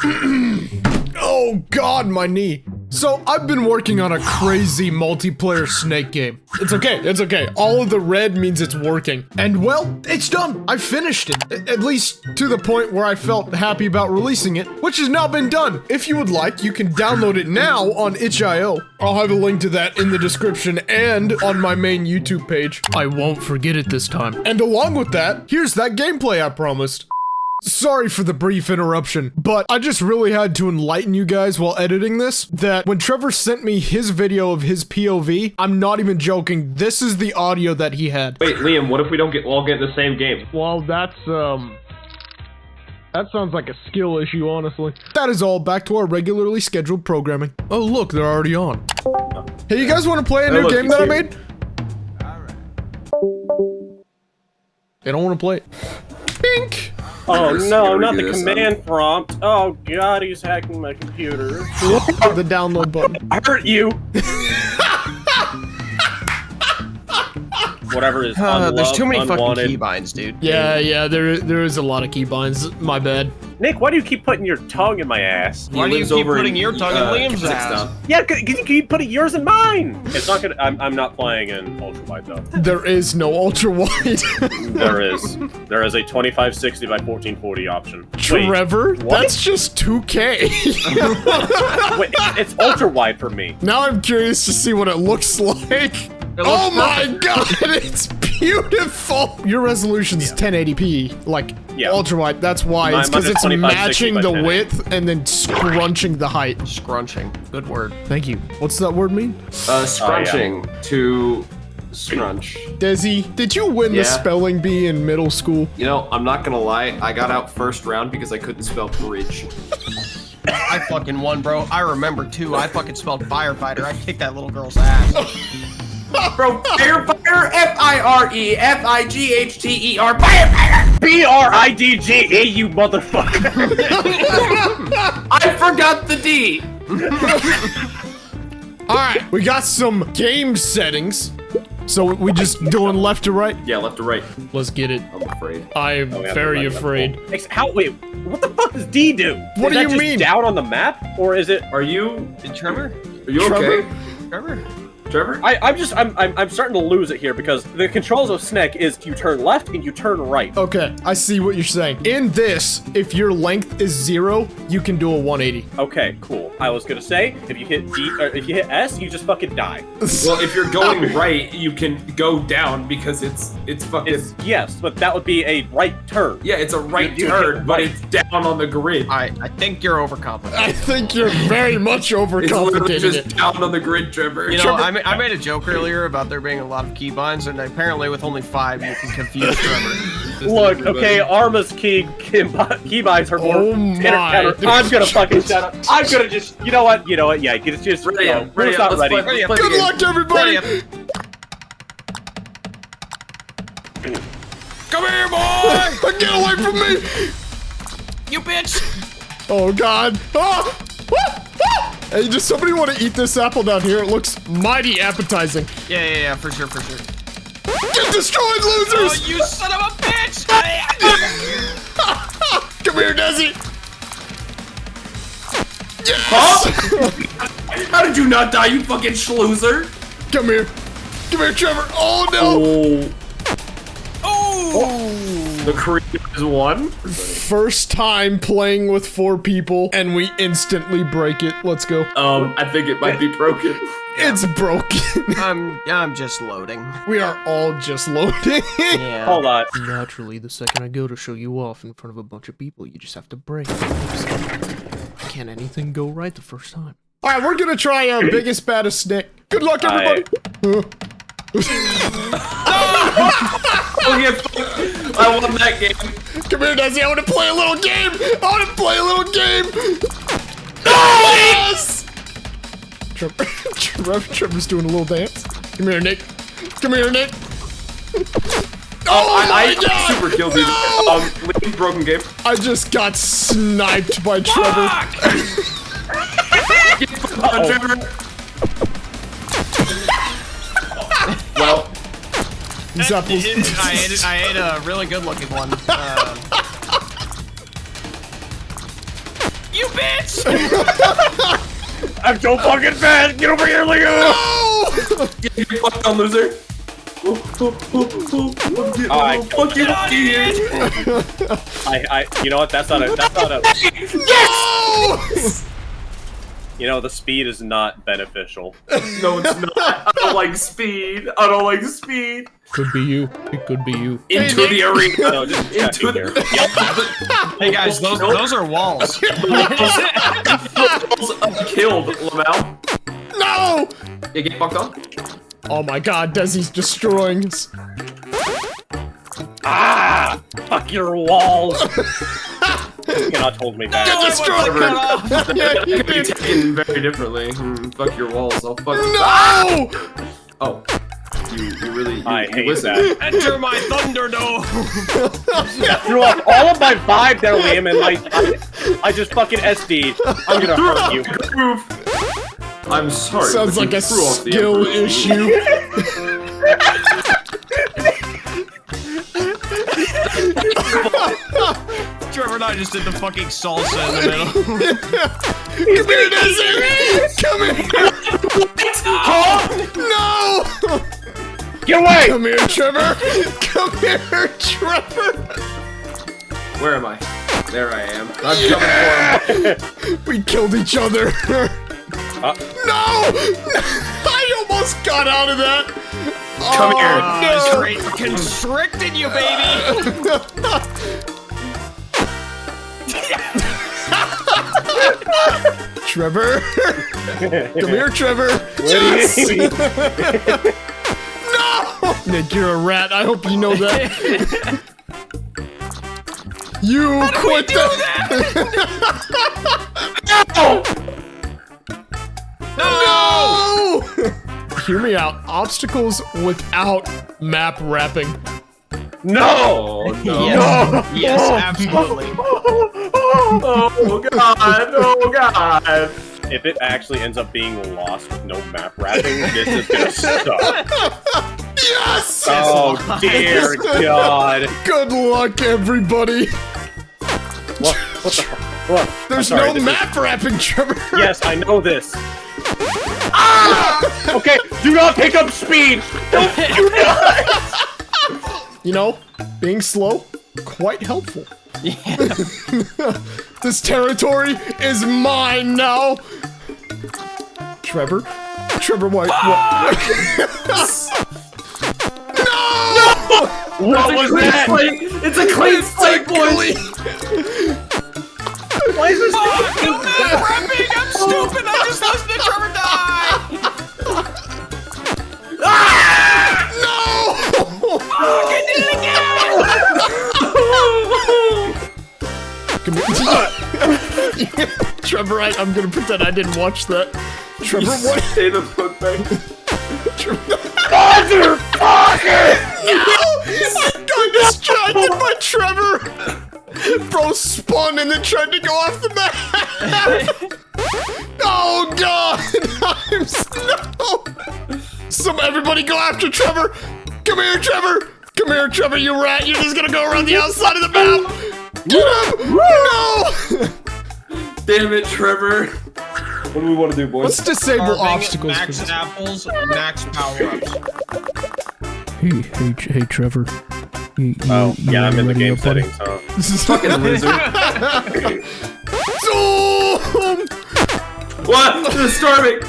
Oh God, my knee. So I've been working on a crazy multiplayer snake game. It's okay, it's okay. All of the red means it's working. And well, it's done. I finished it. At least to the point where I felt happy about releasing it, which has now been done. If you would like, you can download it now on itch.io. I'll have a link to that in the description and on my main YouTube page. I won't forget it this time. And along with that, here's that gameplay I promised. Sorry for the brief interruption, but I just really had to enlighten you guys while editing this that when Trevor sent me his video of his POV, I'm not even joking, this is the audio that he had. Wait, Liam, what if we don't all get the same game? Well, that sounds like a skill issue, honestly. That is all, back to our regularly scheduled programming. Oh look, they're already on. Hey, you guys want to play a new game that I made? They don't want to play it. Bink! Oh no, not the command prompt. Oh god, he's hacking my computer. The download button. I hurt you! Whatever is unloved, there's too many unwanted. fucking keybinds, dude. Yeah, there is a lot of keybinds. My bad. Nick, why do you keep putting your tongue in my ass? Why do you keep putting your tongue in Liam's ass? Yeah, cause you keep putting yours in mine! It's not gonna- I'm not playing in ultra wide though. There is no ultra wide. There is. There is a 2560 by 1440 option. Trevor, Wait, what? that's just 2K. Wait, it's ultra wide for me. Now I'm curious to see what it looks like. Oh my god, it's beautiful! Your resolution's 1080p, like ultra wide. That's why. It's because it's matching the width and then scrunching the height. Scrunching. Good word. Thank you. What's that word mean? Scrunching to scrunch. Desi, did you win the spelling bee in middle school? You know, I'm not gonna lie, I got out first round because I couldn't spell bridge. I fucking won, bro. I remember too. I fucking spelled firefighter. I kicked that little girl's ass. Bro, firefighter, F-I-R-E-F-I-G-H-T-E-R, firefighter! B-R-I-D-G-E, you motherfucker! I forgot the D! Alright, we got some game settings. So we just doing left to right? Yeah, left to right. Let's get it. I'm afraid. I'm very afraid. How, wait, what the fuck does D do? What do you mean? Is that just down on the map? Or is it- Are you... Trevor? Are you okay? Trevor? Trevor? I'm starting to lose it here because the controls of SNEC is you turn left and you turn right. Okay, I see what you're saying. In this, if your length is 0, you can do a 180. Okay, cool. I was gonna say, if you hit D, or if you hit S, you just fucking die. Well, if you're going right, you can go down because it's fucking... Yes, but that would be a right turn. Yeah, it's a right turn, but it's down on the grid. I think you're overcomplicated. I think you're very much overcomplicating It's literally just it. down on the grid, Trevor. You know, I made a joke earlier about there being a lot of keybinds, and apparently with only 5, you can confuse Trevor. Look, okay, Arma's keybinds are more. Oh my. I'm gonna fucking shut up. I'm gonna just, you know what, yeah, it's just, Ready up, ready who's up, not let's ready? play the Good game. luck, everybody! Come here, boy! Get away from me! You bitch! Oh god. Ah! Ah! Ah! Hey, does somebody want to eat this apple down here? It looks mighty appetizing. Yeah, for sure. Get destroyed, losers! Oh, you son of a bitch! Come here, Desi! Yes! Huh? How did you not die, you fucking schloozer? Come here. Come here, Trevor. Oh, no! Oh! The creators won? First time playing with 4 people, and we instantly break it. Let's go. I think it might be broken. It's broken. I'm just loading. We are all just loading. Yeah. Hold on. Naturally, the second I go to show you off in front of a bunch of people, you just have to break. Can't anything go right the first time? All right, we're gonna try biggest, baddest snake. Good luck, everybody. I won that game. Come here, Desi. I want to play a little game. Yes! Trevor's doing a little dance. Come here, Nick. Oh my god! Super killed you. Leave broken game. I just got sniped by Trevor. Trevor. Well, These apples. I ate a really good looking one. You bitch! I'm so fucking fast! Get over here, Leo! No! Get fucked on, loser. Fuck you, you know what? That's not a. Yes! You know, the speed is not beneficial. No, it's not. I don't like speed. I don't like speed. Could be you. It could be you. Into the arena. No, just Into here. Hey guys, those are walls. Killed, Lamau. No! You get fucked on? Oh my god, Desi's destroying us. Ah! Fuck your walls! You cannot hold me back. Get destroyed! Yeah, you Be did. taken very differently. Fuck your walls. I'll fuck you. No! Oh. You really. I hate listen. that. Enter my Thunderdome! Threw off all of my vibe there, Liam, and I just fucking SD'd. I'm gonna hurt you. Move. I'm sorry. Sounds but like you a threw off the skill Emperor's issue. Trevor and I just did the fucking salsa in the middle. Come here, Desi! Come here! No! Get away! Come here, Trevor! Come here, Trevor! Where am I? There I am. I'm coming for him. We killed each other. No! I almost got out of that. Come here. No. Straight constricted you, baby! Trevor! Come here, Trevor! Yes! No! Nick, you're a rat. I hope you know that. You quit that! No! Hear me out. Obstacles without map wrapping. No! Oh, no. Yes, yes, absolutely. Oh, God. Oh, God. If it actually ends up being lost with no map wrapping, this is gonna suck. Yes! Oh dear God! Good luck, everybody. What the fuck? What? There's I'm sorry, no this map wrapping, Trevor. Yes, I know this. Ah! Okay, do not pick up speed. Don't do not. You know, being slow, quite helpful. Yeah. This territory is mine now. Trevor? Trevor, what? No! What was that? It's a clean slate, boys. Why is this No map wrapping! I'm stupid! I just listened to Trevor die! No! I did it again! Come here. Trevor, I'm gonna pretend I didn't watch that. Trevor, what? Say the foot thing. motherfucker? No! I got distracted by Trevor! Bro spun and then tried to go off the map! Oh god! No! Everybody go after Trevor! Come here, Trevor! Come here, Trevor, you rat! You're just gonna go around the outside of the map! Get him! No! Damn it, Trevor. What do we want to do, boys? Let's disable Carving, obstacles for max this. apples, max power-ups. Hey, Trevor. Oh, yeah, I'm in the game settings, huh? Fucking loser. Zoom! What? The storming.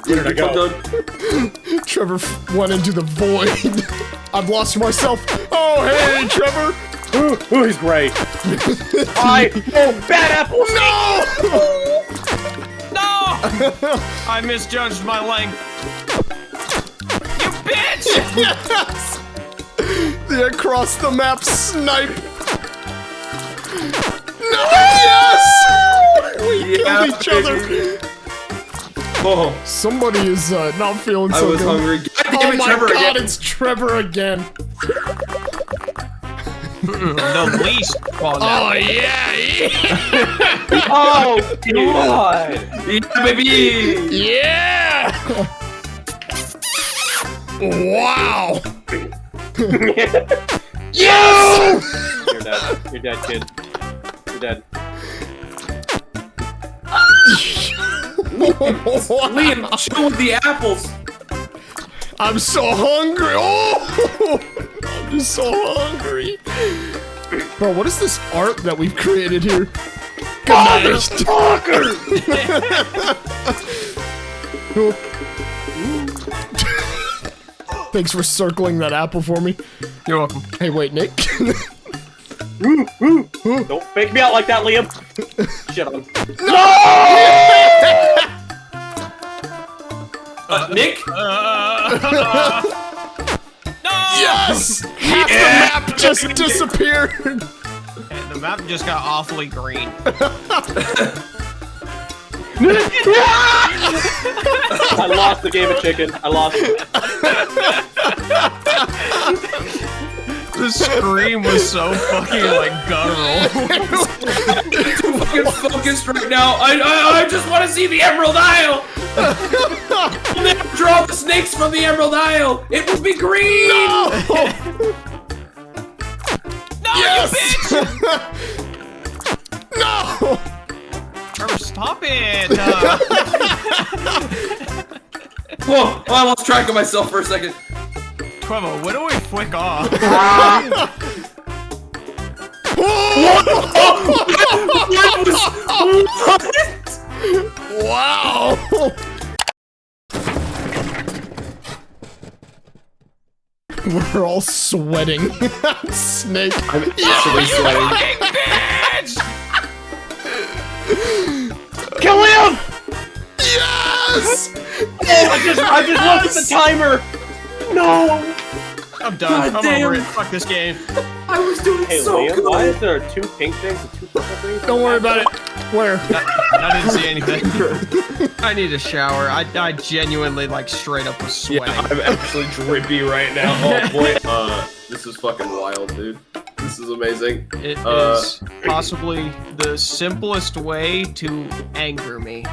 Where did I go? Trevor went into the void. I've lost myself. Oh, hey, Trevor. Ooh, he's great. Bad apples. No! I misjudged my length. You bitch! Yes! The across the map snipe. No! Yes! We killed each other. Oh, Somebody is not feeling I so was good. hungry. God damn Oh it, my Trevor god, again. it's Trevor again. The least. Well, no. Oh yeah! Oh God! Yeah, baby. Yeah! Wow! Yes! You're dead. You're dead, kid. You're dead. Liam, chill with the apples. I'm so hungry. Oh, I'm just so hungry. Bro, what is this art that we've created here? Good night. Thanks for circling that apple for me. You're welcome. Hey, wait, Nick. Don't fake me out like that, Liam. Shit on. Nick? Yes! Half the map just disappeared. And the map just got awfully green. I lost the game of chicken. I lost it. The scream was so fucking like guttural. I'm fucking focused right now. I just want to see the Emerald Isle. We'll never draw the snakes from the Emerald Isle. It will be green. No! No, Yes! you bitch! No! Trevor, stop it! Whoa! Oh, I lost track of myself for a second. Trevor, when do we flick off? Wow! We're all sweating. Snake. I'm actually sweating. Bitch! Kill him! Yes! I just looked at the timer. No. I'm done. God I'm damn. over it. Fuck this game. I was doing Hey, so Liam, good. why is there 2 pink things and 2 purple things? Don't worry about it. Where? I didn't see anything. I need a shower. I genuinely like straight up was Yeah, sweating. I'm actually drippy right now. Oh boy. This is fucking wild, dude. This is amazing. It is possibly the simplest way to anger me.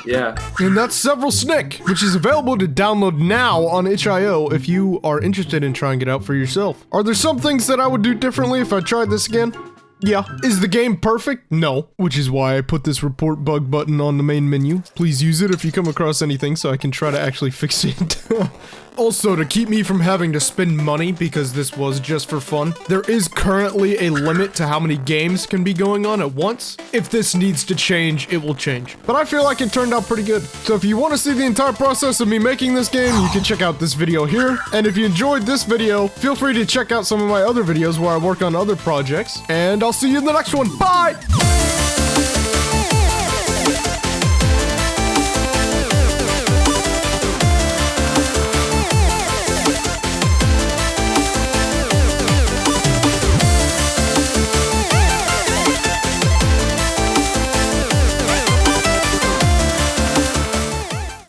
Yeah. And that's Several Snick, which is available to download now on itch.io if you are interested in trying it out for yourself. Are there some things that I would do differently if I tried this again? Yeah. Is the game perfect? No. Which is why I put this report bug button on the main menu. Please use it if you come across anything so I can try to actually fix it. Also, to keep me from having to spend money because this was just for fun, there is currently a limit to how many games can be going on at once. If this needs to change, it will change. But I feel like it turned out pretty good. So if you want to see the entire process of me making this game, you can check out this video here. And if you enjoyed this video, feel free to check out some of my other videos where I work on other projects. And I'll see you in the next one. Bye!